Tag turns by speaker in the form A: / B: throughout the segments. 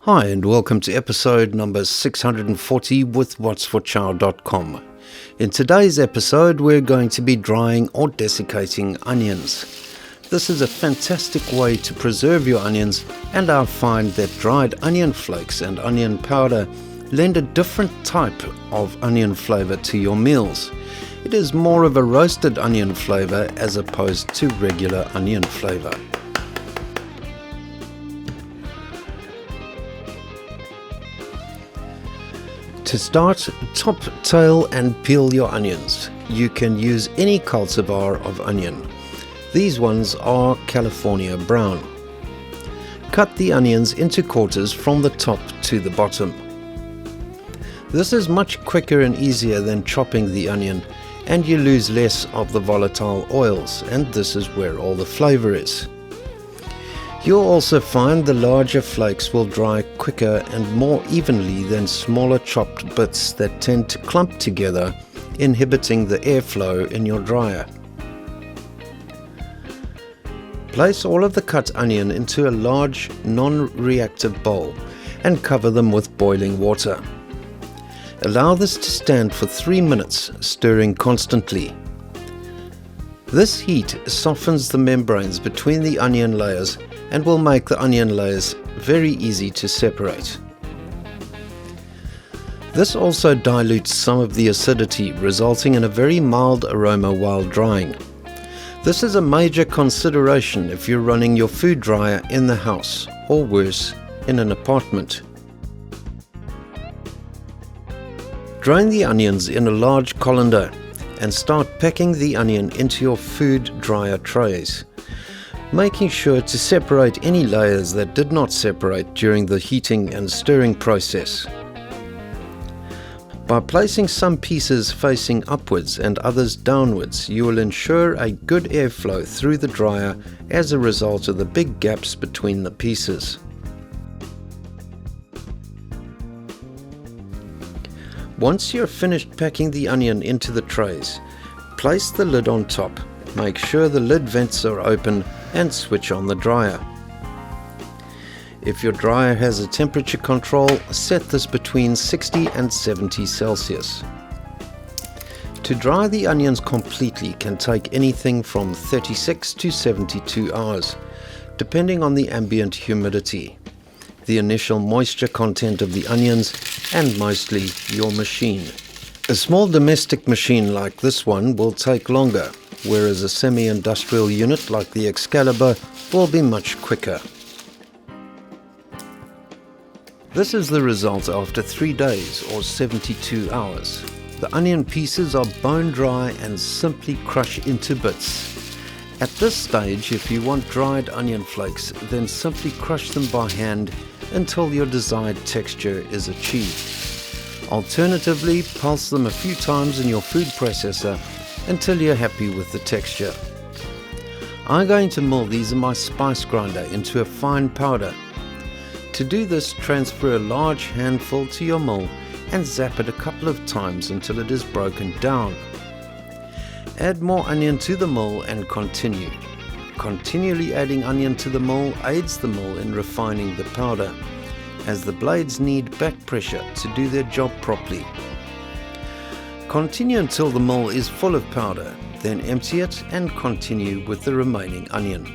A: Hi and welcome to episode number 640 with whatsforchow.com. In today's episode we're going to be drying or desiccating onions. This is a fantastic way to preserve your onions, and I find that dried onion flakes and onion powder lend a different type of onion flavor to your meals. It is more of a roasted onion flavor as opposed to regular onion flavor. To start, top, tail and peel your onions. You can use any cultivar of onion. These ones are California brown. Cut the onions into quarters from the top to the bottom. This is much quicker and easier than chopping the onion, and you lose less of the volatile oils, and this is where all the flavor is. You'll also find the larger flakes will dry quicker and more evenly than smaller chopped bits that tend to clump together, inhibiting the airflow in your dryer. Place all of the cut onion into a large non-reactive bowl and cover them with boiling water. Allow this to stand for 3 minutes, stirring constantly. This heat softens the membranes between the onion layers and will make the onion layers very easy to separate. This also dilutes some of the acidity, resulting in a very mild aroma while drying. This is a major consideration if you're running your food dryer in the house, or worse, in an apartment. Drain the onions in a large colander and start packing the onion into your food dryer trays, making sure to separate any layers that did not separate during the heating and stirring process. By placing some pieces facing upwards and others downwards, you will ensure a good airflow through the dryer as a result of the big gaps between the pieces. Once you're finished packing the onion into the trays, place the lid on top. Make sure the lid vents are open and switch on the dryer. If your dryer has a temperature control, set this between 60 and 70 Celsius. To dry the onions completely can take anything from 36 to 72 hours, depending on the ambient humidity, the initial moisture content of the onions, and mostly your machine. A small domestic machine like this one will take longer, whereas a semi-industrial unit like the Excalibur will be much quicker. This is the result after 3 days or 72 hours. The onion pieces are bone dry and simply crush into bits. At this stage, if you want dried onion flakes, then simply crush them by hand until your desired texture is achieved. Alternatively, pulse them a few times in your food processor until you're happy with the texture. I'm going to mill these in my spice grinder into a fine powder. To do this, transfer a large handful to your mill and zap it a couple of times until it is broken down. Add more onion to the mill and continue. Continually adding onion to the mill aids the mill in refining the powder, as the blades need back pressure to do their job properly. Continue until the mill is full of powder, then empty it and continue with the remaining onion.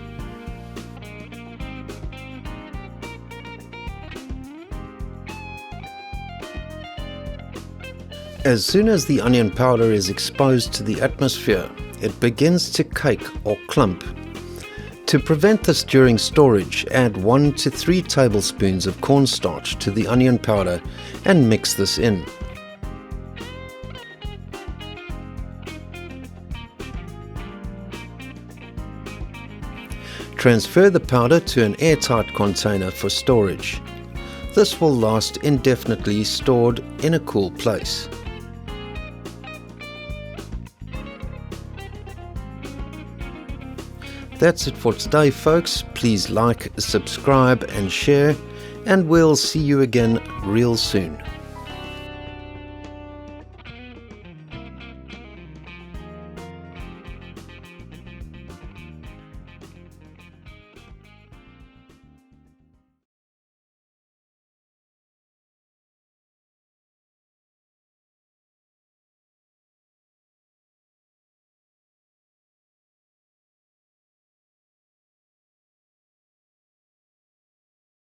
A: As soon as the onion powder is exposed to the atmosphere, it begins to cake or clump. To prevent this during storage, add 1 to 3 tablespoons of cornstarch to the onion powder and mix this in. Transfer the powder to an airtight container for storage. This will last indefinitely stored in a cool place. That's it for today, folks. Please like, subscribe and share, and we'll see you again real soon.